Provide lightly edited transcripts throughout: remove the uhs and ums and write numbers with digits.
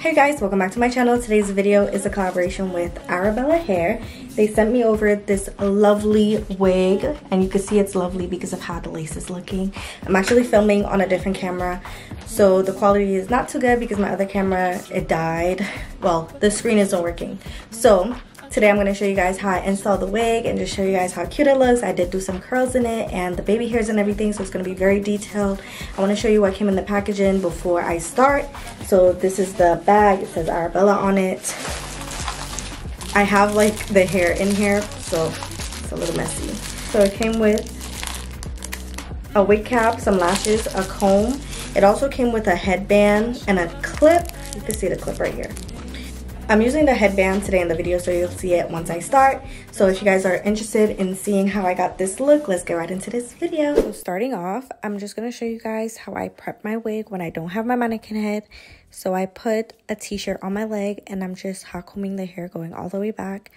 Hey guys, welcome back to my channel. Today's video is a collaboration with Arabellahair. They sent me over this lovely wig, and you can see it's lovely because of how the lace is looking. I'm actually filming on a different camera, so the quality is not too good because my other camera, it died. Well, the screen isn't working. So today I'm going to show you guys how I install the wig and just show you guys how cute it looks. I did do some curls in it and the baby hairs and everything, so it's going to be very detailed. I want to show you what came in the packaging before I start. So this is the bag. It says Arabella on it. I have like the hair in here, so it's a little messy. So it came with a wig cap, some lashes, a comb. It also came with a headband and a clip. You can see the clip right here. I'm using the headband today in the video, so you'll see it once I start. So if you guys are interested in seeing how I got this look, let's get right into this video. So starting off, I'm just going to show you guys how I prep my wig when I don't have my mannequin head. So I put a t-shirt on my leg and I'm just hot combing the hair going all the way back.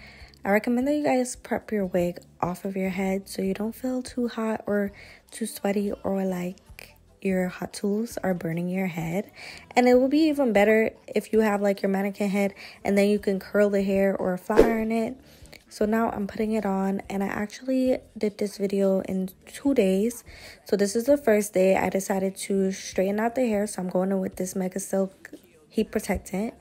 I recommend that you guys prep your wig off of your head so you don't feel too hot or too sweaty or like your hot tools are burning your head. And it will be even better if you have like your mannequin head and then you can curl the hair or flat iron it. So now I'm putting it on, and I actually did this video in 2 days. So this is the first day. I decided to straighten out the hair, so I'm going in with this Mega Silk heat protectant.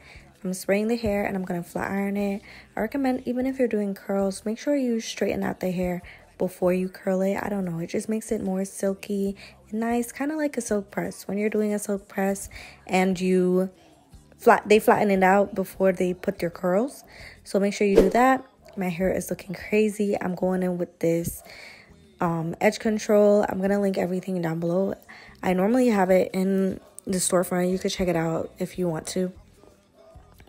I'm spraying the hair and I'm going to flat iron it. I recommend, even if you're doing curls, make sure you straighten out the hair before you curl it. I don't know, it just makes it more silky and nice, kind of like a silk press. When you're doing a silk press and they flatten it out before they put their curls, so make sure you do that. My hair is looking crazy. I'm going in with this edge control. I'm gonna link everything down below. I normally have it in the storefront. You could check it out if you want to.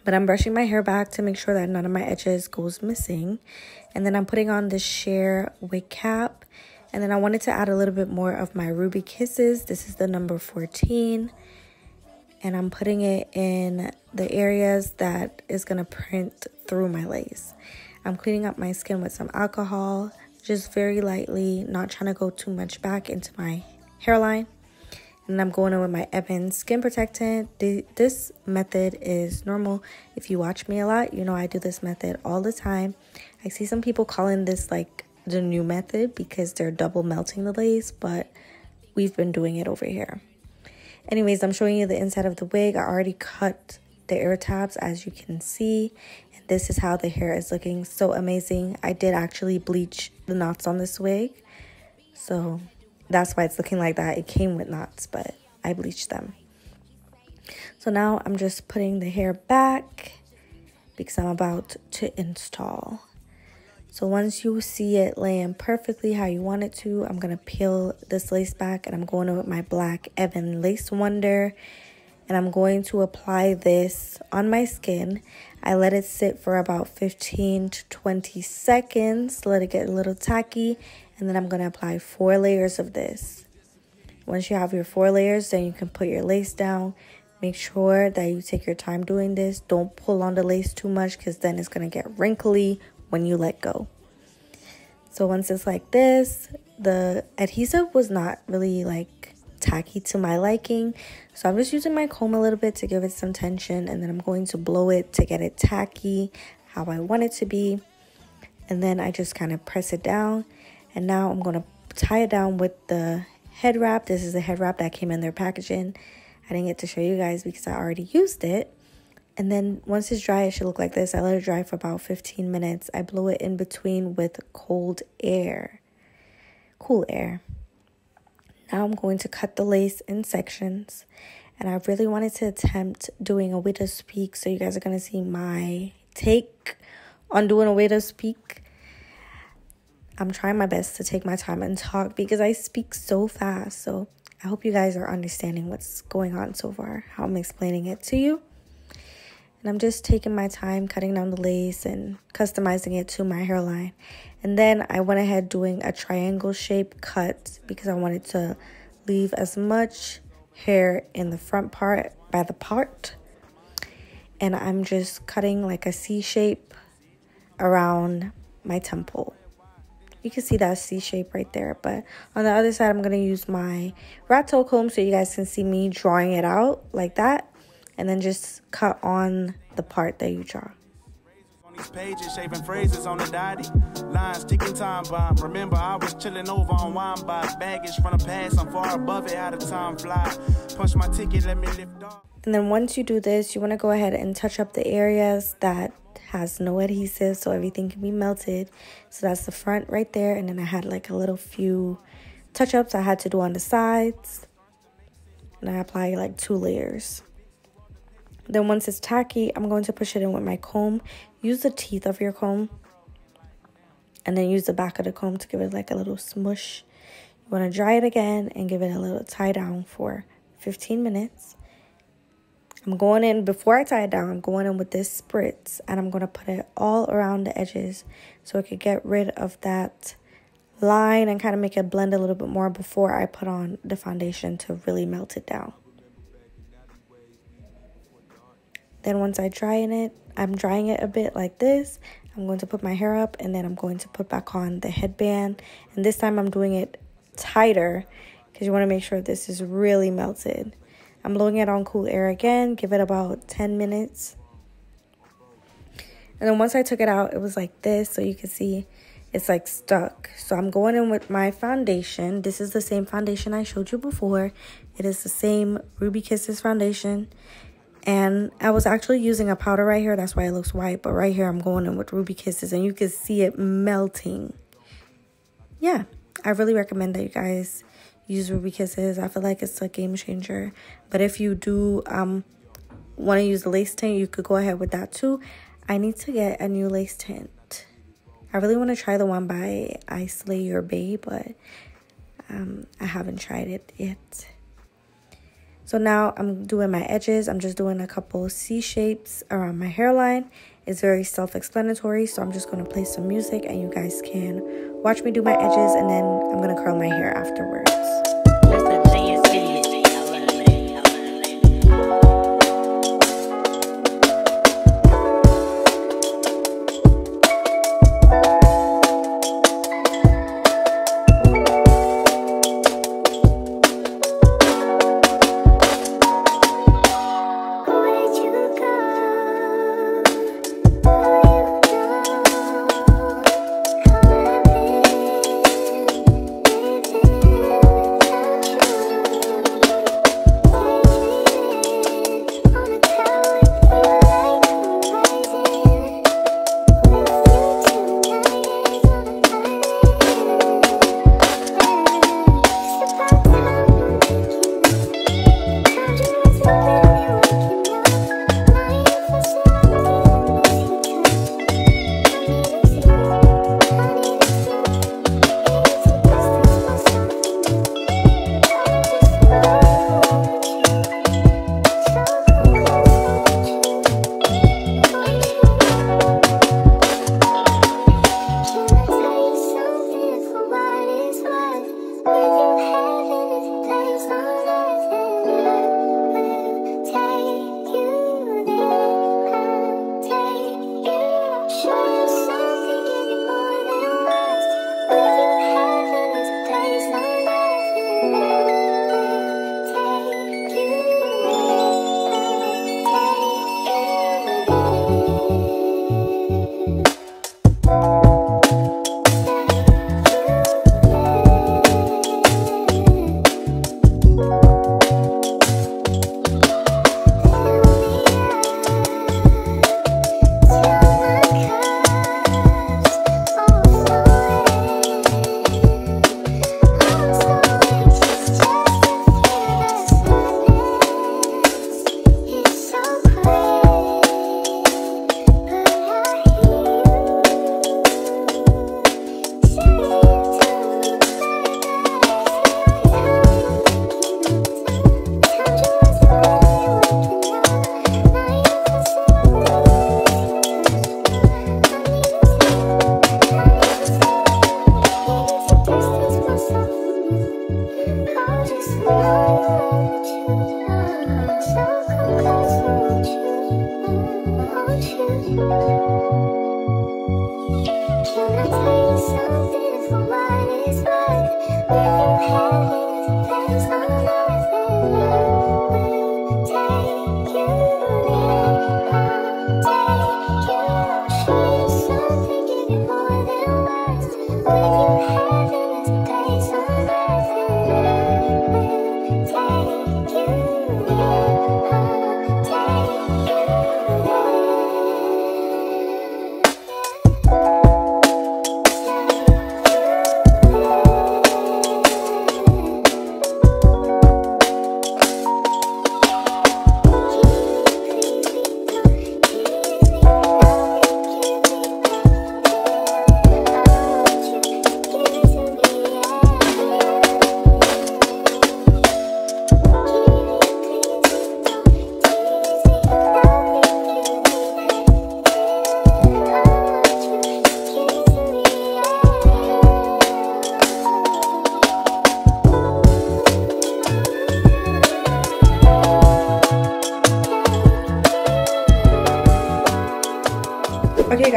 But I'm brushing my hair back to make sure that none of my edges goes missing. And then I'm putting on this sheer wig cap. And then I wanted to add a little bit more of my Ruby Kisses. This is the number 14. And I'm putting it in the areas that is going to print through my lace. I'm cleaning up my skin with some alcohol, just very lightly, not trying to go too much back into my hairline. And I'm going in with my Evan skin protectant. This method is normal. If you watch me a lot, you know I do this method all the time. I see some people calling this like the new method because they're double melting the lace, but we've been doing it over here. Anyways, I'm showing you the inside of the wig. I already cut the ear tabs, as you can see. And this is how the hair is looking. So amazing. I did actually bleach the knots on this wig, so that's why it's looking like that. It came with knots, but I bleached them. So now I'm just putting the hair back because I'm about to install. So once you see it laying perfectly how you want it to, I'm going to peel this lace back, and I'm going in with my black Evan Lace Wonder. And I'm going to apply this on my skin. I let it sit for about 15 to 20 seconds. Let it get a little tacky. And then I'm going to apply 4 layers of this. Once you have your 4 layers, then you can put your lace down. Make sure that you take your time doing this. Don't pull on the lace too much because then it's going to get wrinkly when you let go. So once it's like this, the adhesive was not really like tacky to my liking. So I'm just using my comb a little bit to give it some tension. And then I'm going to blow it to get it tacky how I want it to be. And then I just kind of press it down. And now I'm going to tie it down with the head wrap. This is the head wrap that came in their packaging. I didn't get to show you guys because I already used it. And then once it's dry, it should look like this. I let it dry for about 15 minutes. I blow it in between with cool air. Now I'm going to cut the lace in sections. And I really wanted to attempt doing a widow's peak. So you guys are going to see my take on doing a widow's peak. I'm trying my best to take my time and talk because I speak so fast. So I hope you guys are understanding what's going on so far, how I'm explaining it to you. And I'm just taking my time cutting down the lace and customizing it to my hairline. And then I went ahead doing a triangle shape cut because I wanted to leave as much hair in the front part by the part. And I'm just cutting like a C shape around my temple. You can see that C shape right there. But on the other side, I'm going to use my rat tail comb so you guys can see me drawing it out like that. and then just cut on the part that you draw. These pages, shaving phrases on the dotty lines, ticking time bomb. Remember, I was chilling over on wine box, baggage from the past. I'm far above it. How the time fly? Punch my ticket, let me lift off. And then once you do this, you want to go ahead and touch up the areas that has no adhesive, so everything can be melted. So that's the front right there, and then I had like a little few touch-ups I had to do on the sides, and I apply like 2 layers. Then once it's tacky, I'm going to push it in with my comb. Use the teeth of your comb, and then use the back of the comb to give it like a little smush. You want to dry it again and give it a little tie down for 15 minutes. I'm going in, before I tie it down, I'm going in with this spritz, and I'm going to put it all around the edges so I could get rid of that line and kind of make it blend a little bit more before I put on the foundation to really melt it down. Then once I'm drying it a bit like this. I'm going to put my hair up, and then I'm going to put back on the headband. And this time I'm doing it tighter because you want to make sure this is really melted. I'm blowing it on cool air again. Give it about 10 minutes. And then once I took it out, it was like this. So you can see it's like stuck. So I'm going in with my foundation. This is the same foundation I showed you before. It is the same Ruby Kisses foundation. And I was actually using a powder right here. That's why it looks white. But right here, I'm going in with Ruby Kisses. And you can see it melting. Yeah, I really recommend that you guys use Ruby Kisses. I feel like it's a game changer. But if you do want to use the lace tint, you could go ahead with that too. I need to get a new lace tint. I really want to try the one by I Slay Your Bae, but I haven't tried it yet. So now I'm doing my edges. I'm just doing a couple C shapes around my hairline. It's very self-explanatory, so I'm just going to play some music and you guys can watch me do my edges, and then I'm going to curl my hair afterwards. Take you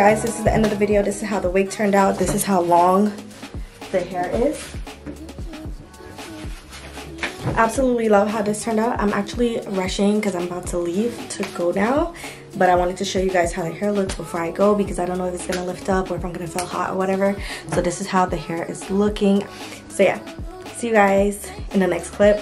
guys, this is the end of the video. This is how the wig turned out. This is how long the hair is. Absolutely love how this turned out. I'm actually rushing because I'm about to leave to go now, but I wanted to show you guys how the hair looks before I go, because I don't know if it's gonna lift up or if I'm gonna feel hot or whatever. So this is how the hair is looking. So yeah, see you guys in the next clip.